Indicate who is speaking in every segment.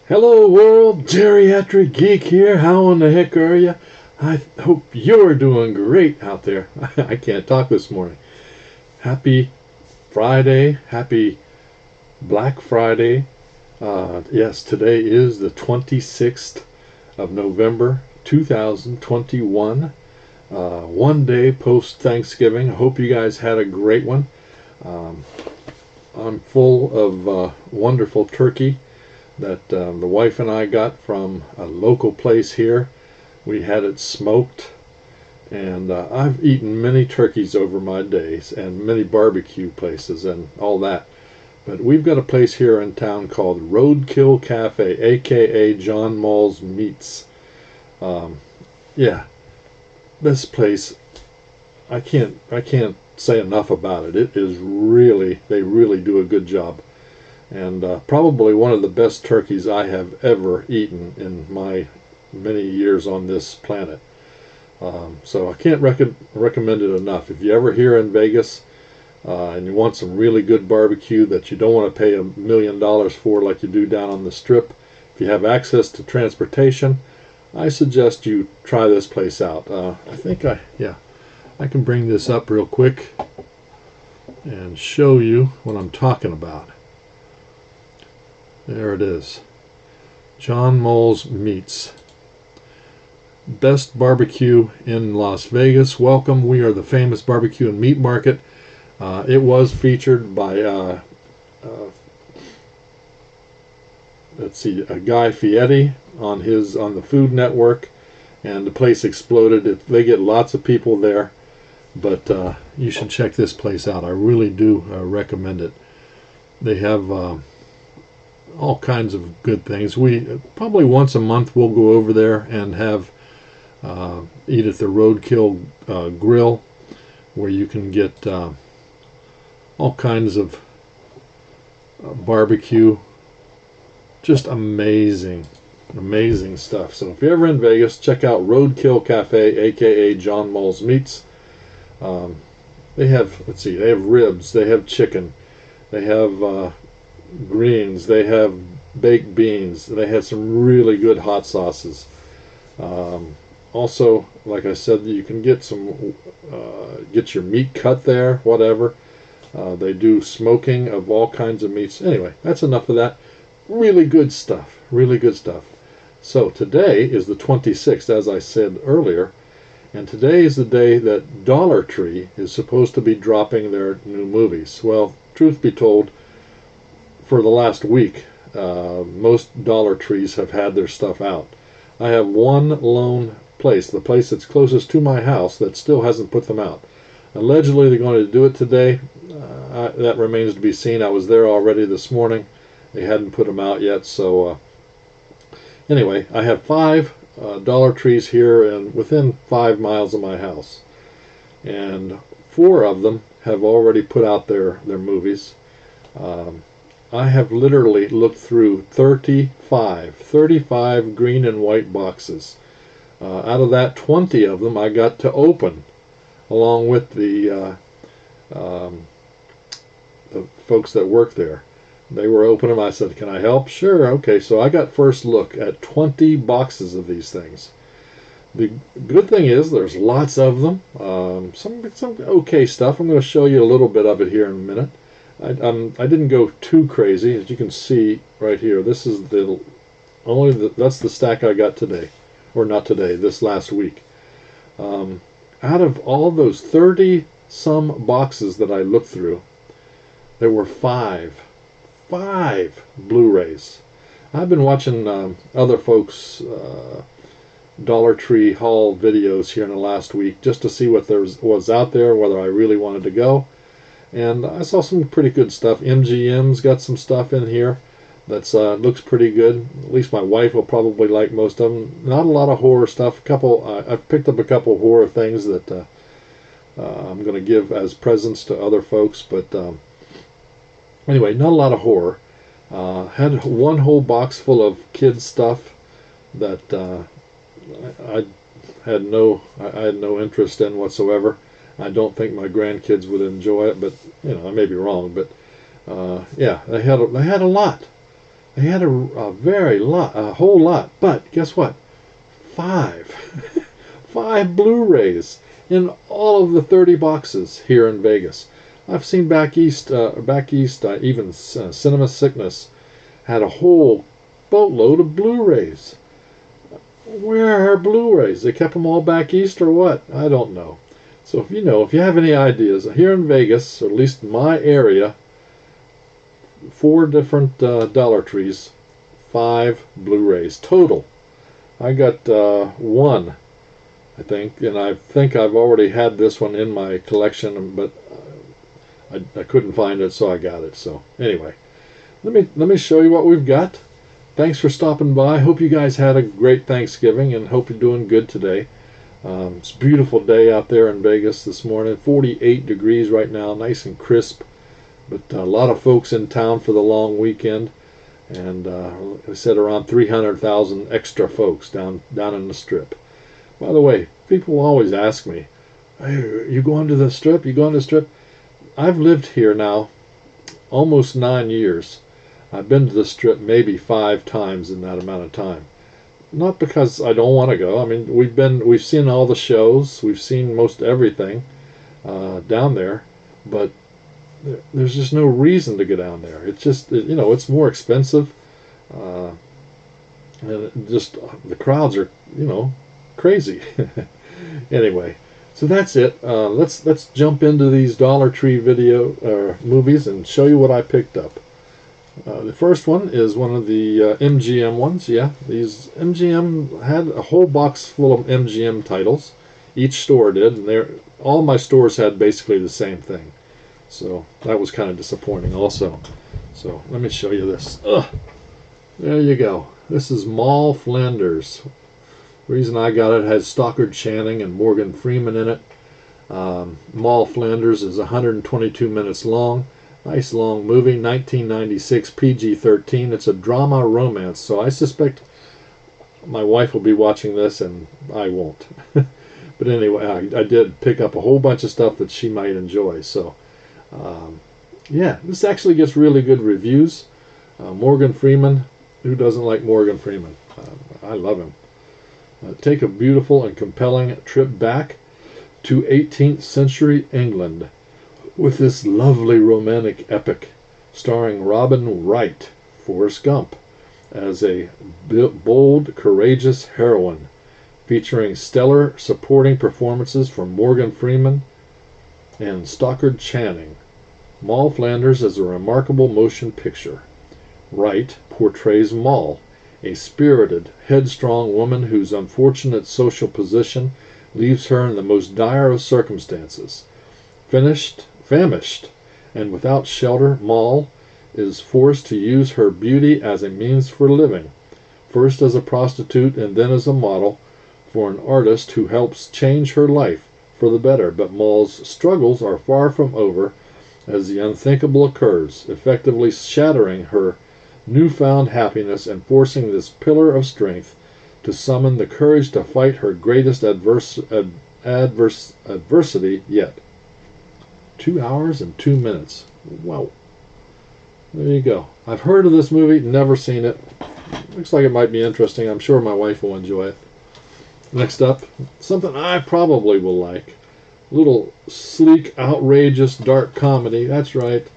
Speaker 1: Hello world, Geriatric Geek here. How in the heck are you? I hope you're doing great out there. I can't talk this morning. Happy Friday. Happy Black Friday. Yes, today is the 26th of November 2021. One day post Thanksgiving. I hope you guys had a great one. I'm full of wonderful turkey that the wife and I got from a local place here. We had it smoked, and I've eaten many turkeys over my days and many barbecue places and all that. But we've got a place here in town called Roadkill Cafe, aka John Todd's Meats. Yeah, this place, I can't say enough about it. It is really, they really do a good job. And probably one of the best turkeys I have ever eaten in my many years on this planet. So I can't recommend it enough. If you ever here in Vegas and you want some really good barbecue that you don't want to pay $1 million for like you do down on the Strip, if you have access to transportation, I suggest you try this place out. I think I can bring this up real quick and show you what I'm talking about. There it is. John Todd's Meats. Best barbecue in Las Vegas. Welcome. We are the famous barbecue and meat market. It was featured by let's see, Guy Fieri on the Food Network, and the place exploded. They get lots of people there, but you should check this place out. I really do recommend it. They have all kinds of good things. We probably once a month we'll go over there and have eat at the Roadkill Grill, where you can get all kinds of barbecue. Just amazing stuff. So if you're ever in Vegas, check out Roadkill Cafe, aka John Todd's Meats. They have, let's see, they have ribs, they have chicken, they have greens, they have baked beans, they have some really good hot sauces. Also, like I said, you can get your meat cut there, whatever. They do smoking of all kinds of meats. Anyway, that's enough of that. Really good stuff. So today is the 26th, as I said earlier, and today is the day that Dollar Tree is supposed to be dropping their new movies. Well, truth be told, for the last week, most Dollar Trees have had their stuff out. I have one lone place, the place that's closest to my house, that still hasn't put them out. Allegedly, they're going to do it today. That remains to be seen. I was there already this morning. They hadn't put them out yet. So anyway, I have 5 Dollar Trees here and within 5 miles of my house, and 4 of them have already put out their movies. I have literally looked through 35 green and white boxes. Out of that, 20 of them I got to open, along with the folks that work there. They were opening them. I said, "Can I help?" "Sure." Okay, so I got first look at 20 boxes of these things. The good thing is there's lots of them. Some okay stuff. I'm going to show you a little bit of it here in a minute. I didn't go too crazy, as you can see right here. This is that's the stack I got today, or not today, this last week. Out of all those 30 some boxes that I looked through, there were 5 Blu-rays. I've been watching other folks' Dollar Tree haul videos here in the last week just to see what there was out there, whether I really wanted to go. And I saw some pretty good stuff. MGM's got some stuff in here that's looks pretty good. At least my wife will probably like most of them. Not a lot of horror stuff. I've picked up a couple horror things that I'm going to give as presents to other folks. But anyway, not a lot of horror. Had one whole box full of kids stuff that I had no interest in whatsoever. I don't think my grandkids would enjoy it, but I may be wrong. But yeah, they had a lot. They had a whole lot. But guess what? 5, 5 Blu-rays in all of the 30 boxes here in Vegas. I've seen back east, even Cinema Sickness had a whole boatload of Blu-rays. Where are Blu-rays? They kept them all back east or what? I don't know. So if you have any ideas, here in Vegas, or at least in my area, 4 different Dollar Trees, 5 Blu-rays total. I got 1, I think, and I think I've already had this one in my collection, but I couldn't find it, so I got it. So anyway, let me show you what we've got. Thanks for stopping by. Hope you guys had a great Thanksgiving and hope you're doing good today. It's a beautiful day out there in Vegas this morning. 48 degrees right now, nice and crisp. But a lot of folks in town for the long weekend. And I said around 300,000 extra folks down in the Strip. By the way, people always ask me, hey, you going to the Strip? You going to the Strip? I've lived here now almost 9 years. I've been to the Strip maybe 5 times in that amount of time. Not because I don't want to go. I mean, we've seen all the shows, we've seen most everything down there, but there's just no reason to go down there. It's just it's more expensive, and just the crowds are crazy. Anyway, so that's it. Let's jump into these Dollar Tree movies and show you what I picked up. The first one is one of the MGM ones. Yeah, these MGM had a whole box full of MGM titles. Each store did, and all my stores had basically the same thing. So that was kind of disappointing also. So let me show you this. There you go. This is Mall Flanders. The reason I got it has Stockard Channing and Morgan Freeman in it. Mall Flanders is 122 minutes long. Nice long movie, 1996, PG-13. It's a drama romance, so I suspect my wife will be watching this and I won't. But anyway, I did pick up a whole bunch of stuff that she might enjoy. So, yeah, this actually gets really good reviews. Morgan Freeman, who doesn't like Morgan Freeman? I love him. Take a beautiful and compelling trip back to 18th century England with this lovely romantic epic starring Robin Wright, Forrest Gump, as a bold, courageous heroine, featuring stellar supporting performances from Morgan Freeman and Stockard Channing. Mall Flanders is a remarkable motion picture. Wright portrays Moll, a spirited, headstrong woman whose unfortunate social position leaves her in the most dire of circumstances. Famished and without shelter, Moll is forced to use her beauty as a means for living, first as a prostitute and then as a model for an artist who helps change her life for the better. But Moll's struggles are far from over as the unthinkable occurs, effectively shattering her newfound happiness and forcing this pillar of strength to summon the courage to fight her greatest adversity yet. 2 hours and 2 minutes. Wow. There you go. I've heard of this movie, never seen it. Looks like it might be interesting. I'm sure my wife will enjoy it. Next up, something I probably will like. A little sleek, outrageous, dark comedy. That's right.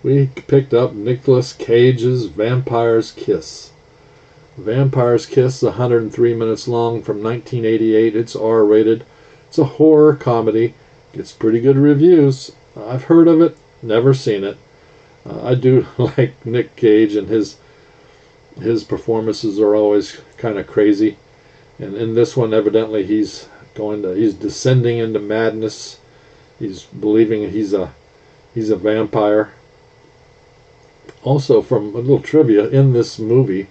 Speaker 1: We picked up Nicolas Cage's Vampire's Kiss. Vampire's Kiss, 103 minutes long, from 1988. It's R-rated. It's a horror comedy. Gets pretty good reviews. I've heard of it, never seen it. I do like Nick Cage, and his performances are always kind of crazy. And in this one, evidently, he's descending into madness. He's believing he's a vampire. Also, from a little trivia, in this movie,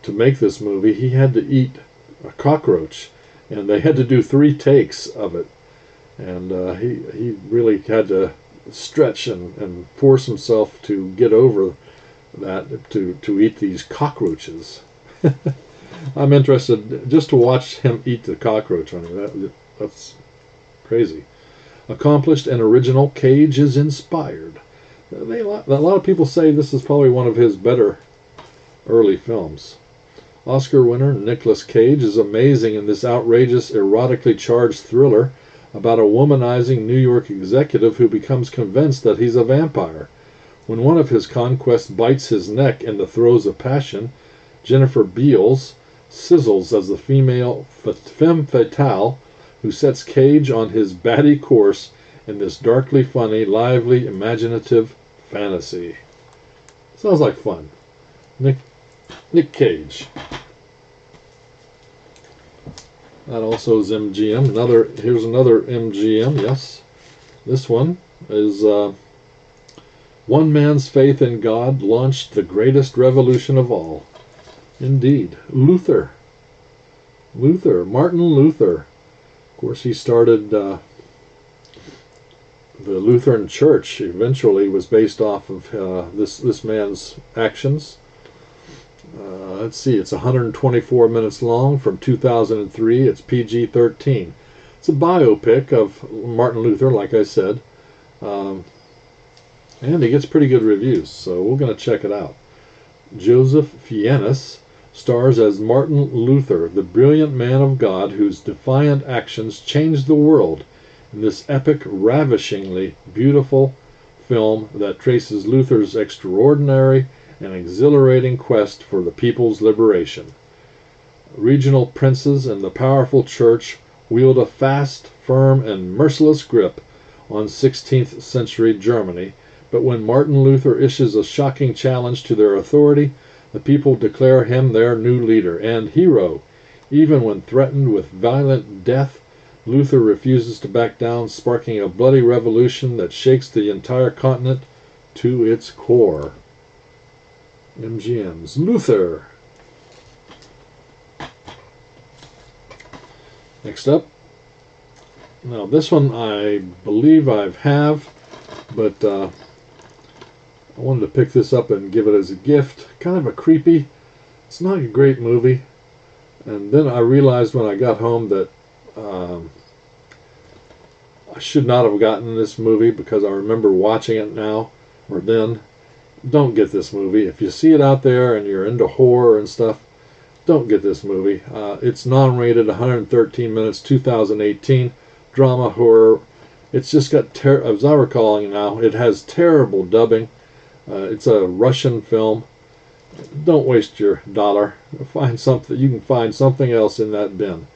Speaker 1: to make this movie, he had to eat a cockroach, and they had to do 3 takes of it. And he really had to stretch and force himself to get over that, to eat these cockroaches. I'm interested just to watch him eat the cockroach. I mean, that's crazy. Accomplished and original, Cage is inspired. A lot of people say this is probably one of his better early films. Oscar winner Nicolas Cage is amazing in this outrageous, erotically charged thriller about a womanizing New York executive who becomes convinced that he's a vampire. When one of his conquests bites his neck in the throes of passion, Jennifer Beals sizzles as the femme fatale who sets Cage on his batty course in this darkly funny, lively, imaginative fantasy. Sounds like fun. Nick Cage. That also is MGM. Here's another MGM. Yes, this one is one man's faith in God launched the greatest revolution of all. Indeed, Martin Luther. Of course, he started the Lutheran Church. Eventually, was based off of this man's actions. Let's see, it's 124 minutes long from 2003. It's PG-13. It's a biopic of Martin Luther, like I said, and he gets pretty good reviews. So we're going to check it out. Joseph Fiennes stars as Martin Luther, the brilliant man of God whose defiant actions changed the world, in this epic, ravishingly beautiful film that traces Luther's extraordinary and exhilarating quest for the people's liberation. Regional princes and the powerful church wield a fast, firm, and merciless grip on 16th century Germany, but when Martin Luther issues a shocking challenge to their authority, the people declare him their new leader and hero. Even when threatened with violent death, Luther refuses to back down, sparking a bloody revolution that shakes the entire continent to its core. MGM's Luther. Next up. Now this one I believe I have, but I wanted to pick this up and give it as a gift. Kind of a creepy. It's not a great movie. And then I realized when I got home that I should not have gotten this movie because I remember watching it now or then. Don't get this movie. If you see it out there and you're into horror and stuff, don't get this movie. It's non-rated, 113 minutes, 2018, drama, horror. It's just got, as I'm recalling now, it has terrible dubbing. It's a Russian film. Don't waste your dollar. Find something. You can find something else in that bin.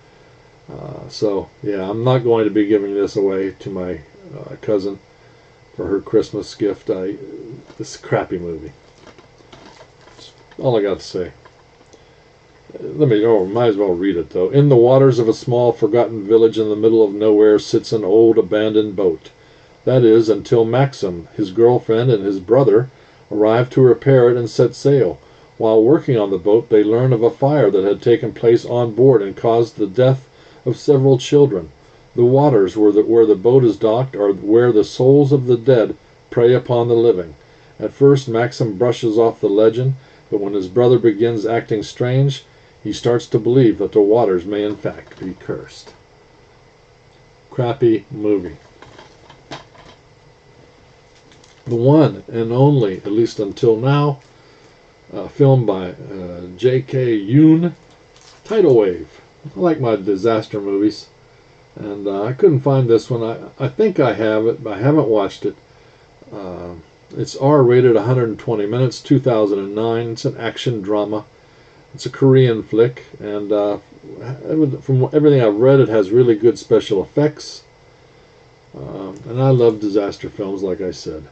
Speaker 1: So yeah, I'm not going to be giving this away to my cousin for her Christmas gift. This crappy movie. That's all I got to say. Might as well read it though. In the waters of a small forgotten village in the middle of nowhere sits an old abandoned boat. That is, until Maxim, his girlfriend, and his brother arrive to repair it and set sail. While working on the boat, they learn of a fire that had taken place on board and caused the death of several children. The waters where the boat is docked are where the souls of the dead prey upon the living. At first, Maxim brushes off the legend, but when his brother begins acting strange, he starts to believe that the waters may in fact be cursed. Crappy movie. The one and only, at least until now, film by J.K. Yoon, Tidal Wave. I like my disaster movies, and I couldn't find this one. I think I have it, but I haven't watched it. It's R-rated, 120 minutes, 2009. It's an action drama. It's a Korean flick, and from everything I've read, it has really good special effects. And I love disaster films, like I said.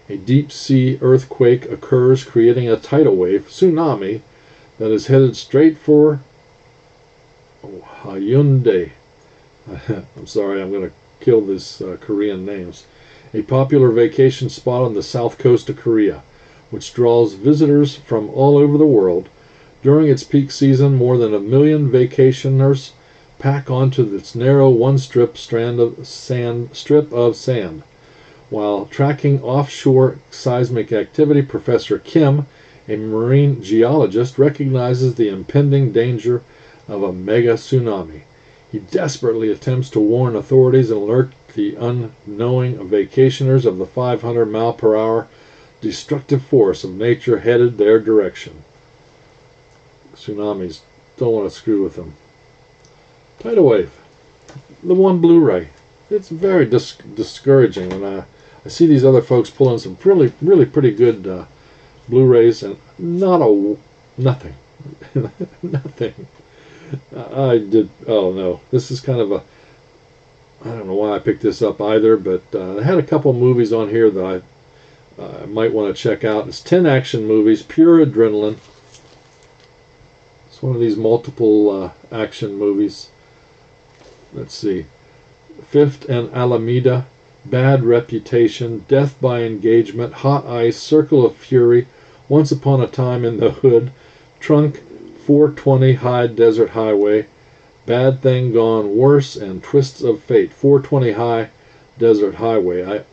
Speaker 1: A deep-sea earthquake occurs, creating a tidal wave, tsunami, that is headed straight for Hyundai. I'm sorry, I'm going to kill these Korean names. A popular vacation spot on the south coast of Korea, which draws visitors from all over the world. During its peak season, more than 1 million vacationers pack onto this narrow one-strip strip of sand. While tracking offshore seismic activity, Professor Kim, a marine geologist, recognizes the impending danger of a mega tsunami. He desperately attempts to warn authorities and alert the unknowing vacationers of the 500-mile-per-hour destructive force of nature headed their direction. Tsunamis. Don't want to screw with them. Tidal Wave. The one Blu-ray. It's very discouraging when I see these other folks pulling some really pretty good Blu-rays and nothing. Nothing. Oh no. This is kind of I don't know why I picked this up either, but I had a couple movies on here that I might want to check out. It's 10 action movies, pure adrenaline. It's one of these multiple action movies. Let's see. Fifth and Alameda, Bad Reputation, Death by Engagement, Hot Ice, Circle of Fury, Once Upon a Time in the Hood, Trunk, 420 High Desert Highway, Bad Thing Gone Worse, and Twists of Fate. 420 High Desert Highway.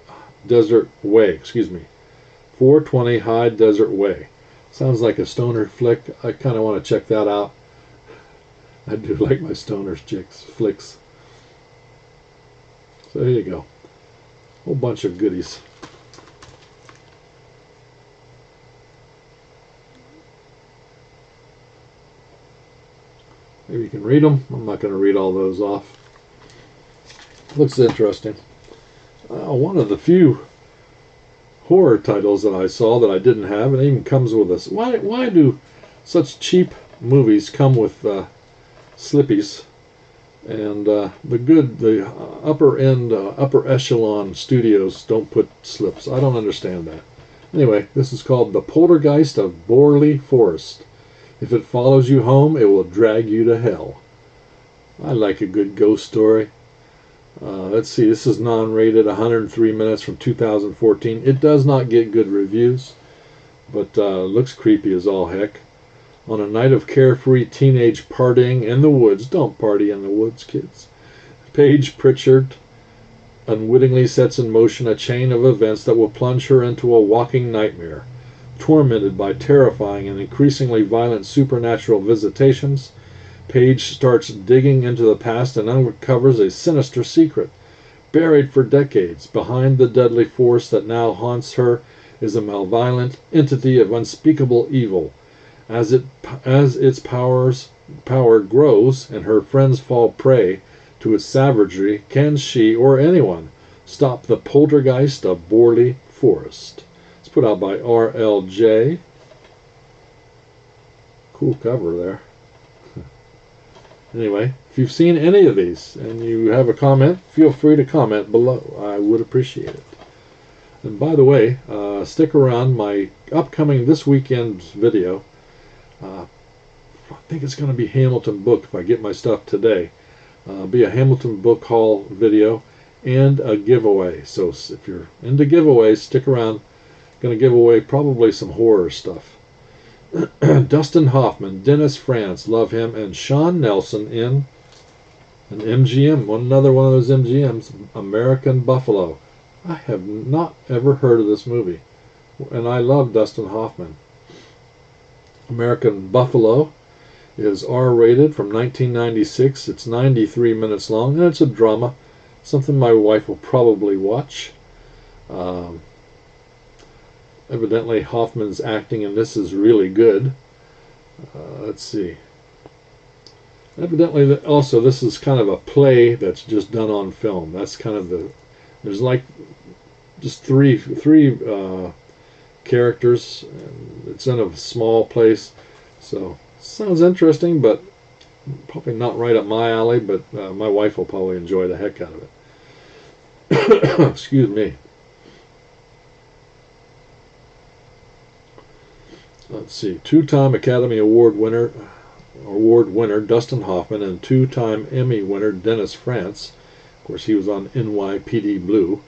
Speaker 1: Desert Way, excuse me. 420 High Desert Way. Sounds like a stoner flick. I kind of want to check that out. I do like my stoner flicks. So there you go. Whole bunch of goodies. Maybe you can read them. I'm not going to read all those off. Looks interesting. One of the few horror titles that I saw that I didn't have, and it even comes with us. Why do such cheap movies come with slippies? And the upper end, upper echelon studios don't put slips. I don't understand that. Anyway, this is called The Poltergeist of Borley Forest. If it follows you home, it will drag you to hell. I like a good ghost story. Let's see, this is non-rated, 103 minutes from 2014. It does not get good reviews, but looks creepy as all heck. On a night of carefree teenage partying in the woods, don't party in the woods, kids, Paige Pritchard unwittingly sets in motion a chain of events that will plunge her into a walking nightmare. Tormented by terrifying and increasingly violent supernatural visitations, Paige starts digging into the past and uncovers a sinister secret. Buried for decades behind the deadly force that now haunts her is a malevolent entity of unspeakable evil. As its power grows and her friends fall prey to its savagery, can she or anyone stop the poltergeist of Borley Forest? It's put out by RLJ. Cool cover there. Anyway, if you've seen any of these and you have a comment, feel free to comment below. I would appreciate it. And by the way, stick around. My upcoming this weekend's video, I think it's going to be Hamilton Book if I get my stuff today. Be a Hamilton Book Haul video and a giveaway. So if you're into giveaways, stick around. Going to give away probably some horror stuff. Dustin Hoffman, Dennis Franz, love him, and Sean Nelson in an MGM, another one of those MGMs, American Buffalo. I have not ever heard of this movie, and I love Dustin Hoffman. American Buffalo is R-rated from 1996. It's 93 minutes long, and it's a drama, something my wife will probably watch. Evidently, Hoffman's acting in this is really good. Let's see. Evidently, also, this is kind of a play that's just done on film. That's kind of there's like just three characters. And it's in a small place. So, sounds interesting, but probably not right up my alley, but my wife will probably enjoy the heck out of it. Excuse me. Let's see, two-time Academy Award winner Dustin Hoffman and two-time Emmy winner Dennis Franz, of course he was on NYPD Blue,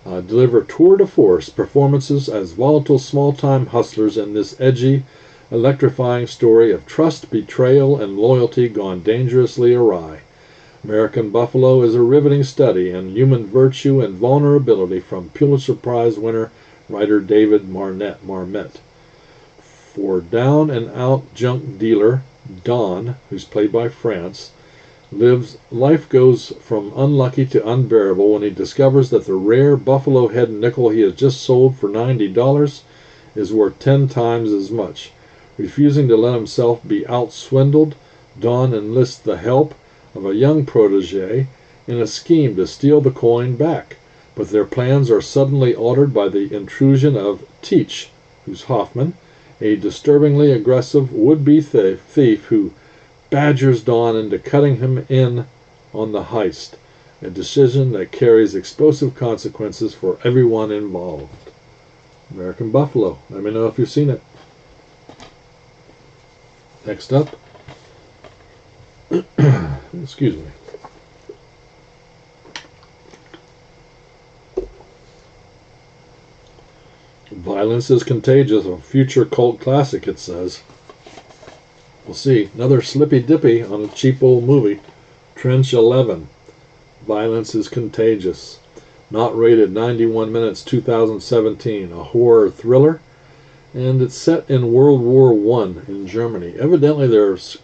Speaker 1: deliver tour de force performances as volatile small-time hustlers in this edgy, electrifying story of trust, betrayal, and loyalty gone dangerously awry. American Buffalo is a riveting study in human virtue and vulnerability from Pulitzer Prize winner writer David Marmette. For down-and-out junk dealer Don, who's played by Franz, life goes from unlucky to unbearable when he discovers that the rare buffalo head nickel he has just sold for $90 is worth 10 times as much. Refusing to let himself be outswindled, Don enlists the help of a young protege in a scheme to steal the coin back, but their plans are suddenly altered by the intrusion of Teach, who's Hoffman, a disturbingly aggressive would-be thief who badgers Don into cutting him in on the heist, a decision that carries explosive consequences for everyone involved. American Buffalo. Let me know if you've seen it. Next up, excuse me. Violence is Contagious, a future cult classic, it says. We'll see. Another slippy dippy on a cheap old movie. Trench 11. Violence is Contagious. Not rated, 91 minutes, 2017. A horror thriller. And it's set in World War I in Germany. Evidently there's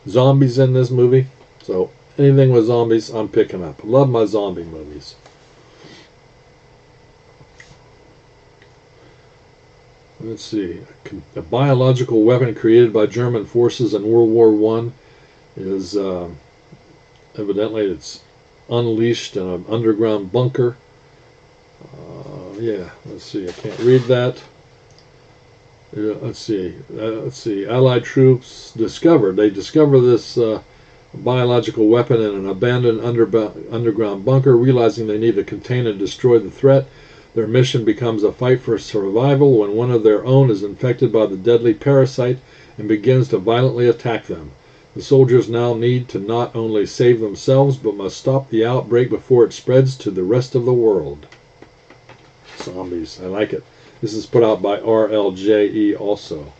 Speaker 1: zombies in this movie. So anything with zombies, I'm picking up. Love my zombie movies. Let's see. A biological weapon created by German forces in World War I is evidently it's unleashed in an underground bunker. Yeah, let's see. I can't read that. Let's see. Allied troops discover this biological weapon in an abandoned underground bunker, realizing they need to contain and destroy the threat. Their mission becomes a fight for survival when one of their own is infected by the deadly parasite and begins to violently attack them. The soldiers now need to not only save themselves, but must stop the outbreak before it spreads to the rest of the world. Zombies. I like it. This is put out by RLJE also.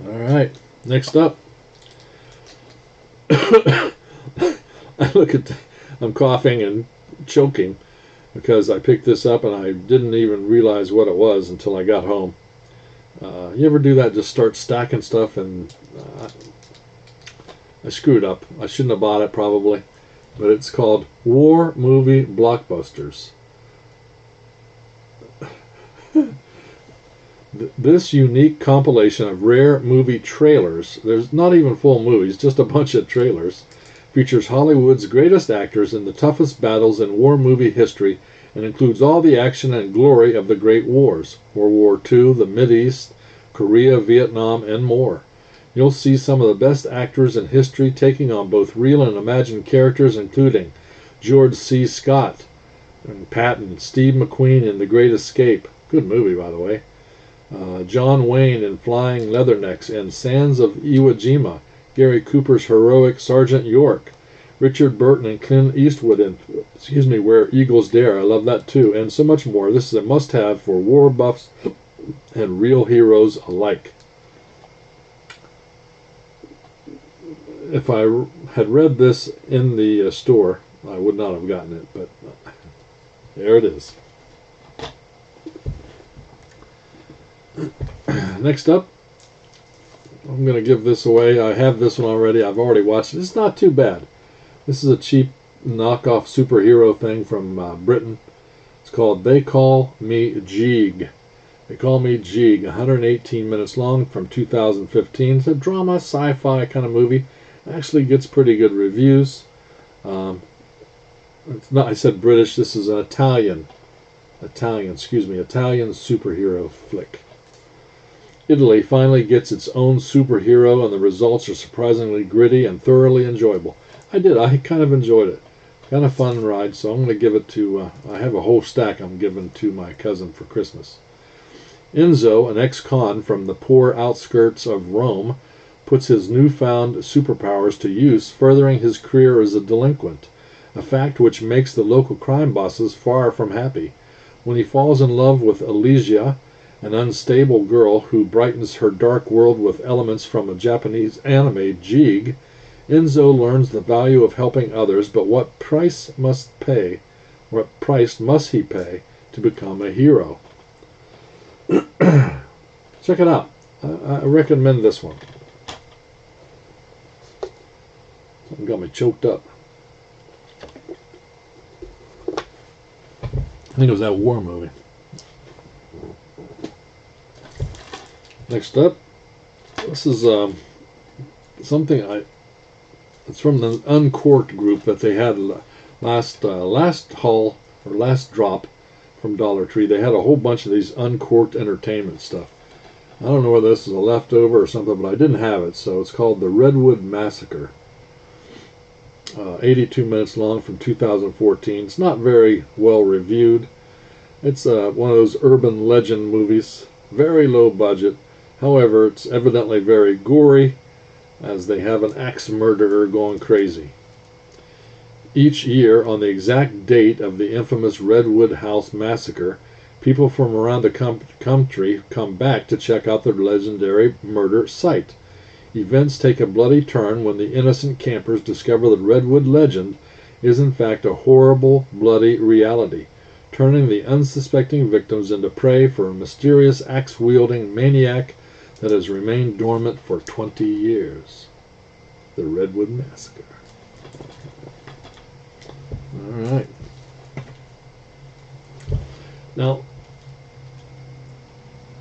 Speaker 1: Alright, next up. I'm coughing and choking because I picked this up and I didn't even realize what it was until I got home. You ever do that? Just start stacking stuff and I screwed up. I shouldn't have bought it probably, but it's called War Movie Blockbusters. This unique compilation of rare movie trailers, there's not even full movies, just a bunch of trailers, features Hollywood's greatest actors in the toughest battles in war movie history and includes all the action and glory of the great wars, World War II, the Mideast, Korea, Vietnam, and more. You'll see some of the best actors in history taking on both real and imagined characters, including George C. Scott and Patton, Steve McQueen in The Great Escape, good movie by the way, John Wayne in Flying Leathernecks and Sands of Iwo Jima, Gary Cooper's heroic Sergeant York, Richard Burton and Clint Eastwood in Where Eagles Dare, I love that too, and so much more. This is a must-have for war buffs and real heroes alike. If I had read this in the store, I would not have gotten it, but there it is. Next up, I'm going to give this away. I have this one already. I've already watched it. It's not too bad. This is a cheap knockoff superhero thing from Britain. It's called They Call Me Geek. They Call Me Geek. 118 minutes long from 2015. It's a drama, sci-fi kind of movie. It actually gets pretty good reviews. It's not. I said British. This is an Italian superhero flick. Italy finally gets its own superhero, and the results are surprisingly gritty and thoroughly enjoyable. I kind of enjoyed it. Kind of fun ride, so I'm going to give it to, I have a whole stack I'm giving to my cousin for Christmas. Enzo, an ex-con from the poor outskirts of Rome, puts his newfound superpowers to use, furthering his career as a delinquent, a fact which makes the local crime bosses far from happy. When he falls in love with Elysia, an unstable girl who brightens her dark world with elements from a Japanese anime, Geek, Enzo learns the value of helping others, but what price must he pay to become a hero? Check it out. I recommend this one. Something got me choked up. I think it was that war movie. Next up, this is something it's from the Uncorked group that they had last haul or last drop from Dollar Tree. They had a whole bunch of these uncorked entertainment stuff. I don't know whether this is a leftover or something, but I didn't have it, so it's called the Redwood Massacre. 82 minutes long from 2014. It's not very well reviewed. It's one of those urban legend movies, very low budget. However, it's evidently very gory, as they have an axe murderer going crazy. Each year, on the exact date of the infamous Redwood House Massacre, people from around the country come back to check out the legendary murder site. Events take a bloody turn when the innocent campers discover the Redwood legend is in fact a horrible, bloody reality, turning the unsuspecting victims into prey for a mysterious axe-wielding maniac that has remained dormant for 20 years. The Redwood Massacre. All right. Now,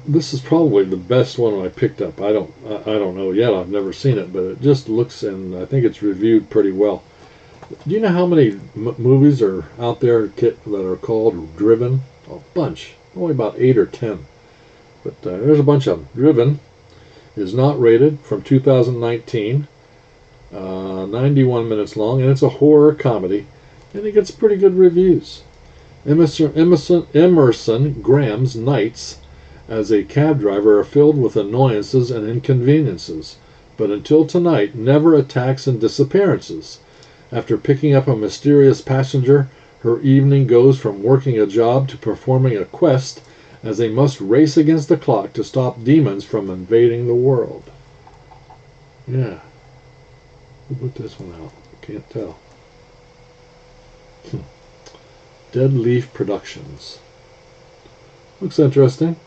Speaker 1: this is probably the best one I picked up. I don't know yet. I've never seen it, but it just looks, and I think it's reviewed pretty well. Do you know how many movies are out there that are called Driven? A bunch. Only about 8 or 10. But there's a bunch of them. Driven is not rated, from 2019. 91 minutes long, and it's a horror comedy, and it gets pretty good reviews. Emerson Graham's nights as a cab driver are filled with annoyances and inconveniences, but until tonight, never attacks and disappearances. After picking up a mysterious passenger, her evening goes from working a job to performing a quest, as they must race against the clock to stop demons from invading the world. Yeah. Who put this one out? Can't tell. Dead Leaf Productions. Looks interesting.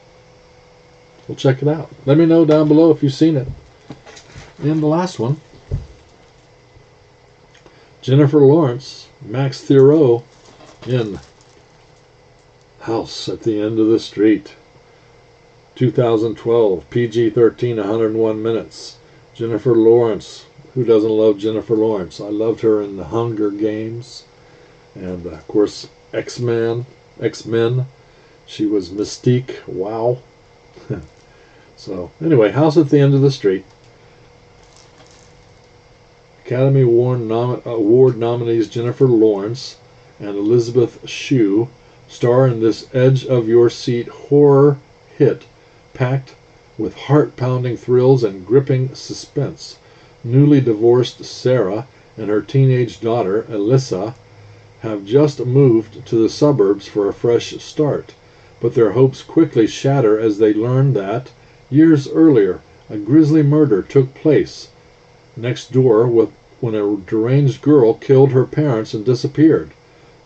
Speaker 1: We'll check it out. Let me know down below if you've seen it. And the last one, Jennifer Lawrence, Max Thieriot in House at the End of the Street. 2012, PG-13, 101 minutes. Jennifer Lawrence. Who doesn't love Jennifer Lawrence? I loved her in The Hunger Games. And, of course, X-Men. She was Mystique. Wow. So, anyway, House at the End of the Street. Academy Award nominees Jennifer Lawrence and Elizabeth Shue star in this edge-of-your-seat horror hit, packed with heart-pounding thrills and gripping suspense. Newly divorced Sarah and her teenage daughter, Alyssa, have just moved to the suburbs for a fresh start, but their hopes quickly shatter as they learn that, years earlier, a grisly murder took place next door when a deranged girl killed her parents and disappeared.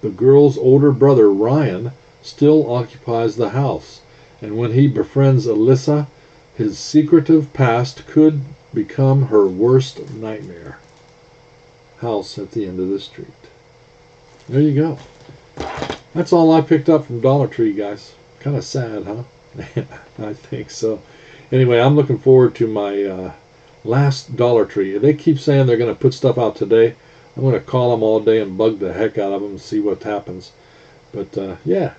Speaker 1: The girl's older brother, Ryan, still occupies the house, and when he befriends Alyssa, his secretive past could become her worst nightmare. House at the End of the Street. There you go. That's all I picked up from Dollar Tree, guys. Kind of sad, huh? I think so. Anyway, I'm looking forward to my last Dollar Tree. They keep saying they're going to put stuff out today. I'm going to call them all day and bug the heck out of them and see what happens. But yeah,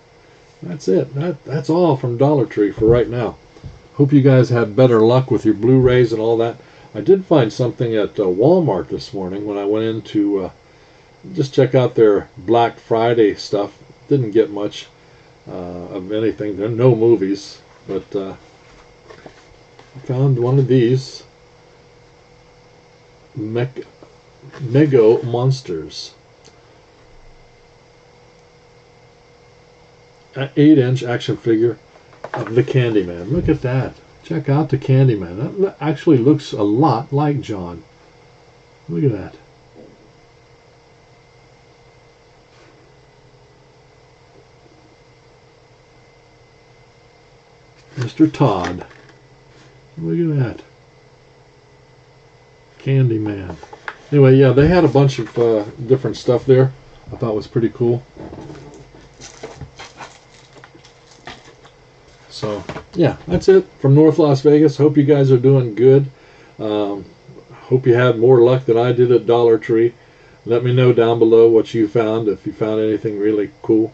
Speaker 1: that's it. That's all from Dollar Tree for right now. Hope you guys had better luck with your Blu-rays and all that. I did find something at Walmart this morning when I went in to just check out their Black Friday stuff. Didn't get much of anything. There are no movies, but I found one of these Mego Monsters. An 8-inch action figure of the Candyman. Look at that. Check out the Candyman. That actually looks a lot like John. Look at that. Mr. Todd. Look at that. Candyman. Anyway, yeah, they had a bunch of different stuff there. I thought was pretty cool. So, yeah, that's it from North Las Vegas. Hope you guys are doing good. Um, Hope you had more luck than I did at Dollar Tree. Let me know down below what you found, if you found anything really cool.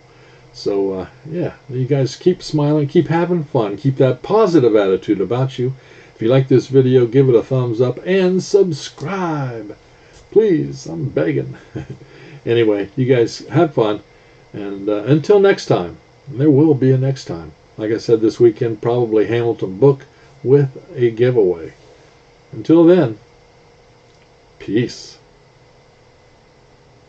Speaker 1: So, yeah, you guys keep smiling, keep having fun, keep that positive attitude about you. If you like this video, give it a thumbs up and subscribe. Please, I'm begging. Anyway, you guys have fun. And until next time, there will be a next time. Like I said, this weekend, probably Hamilton book with a giveaway. Until then, peace.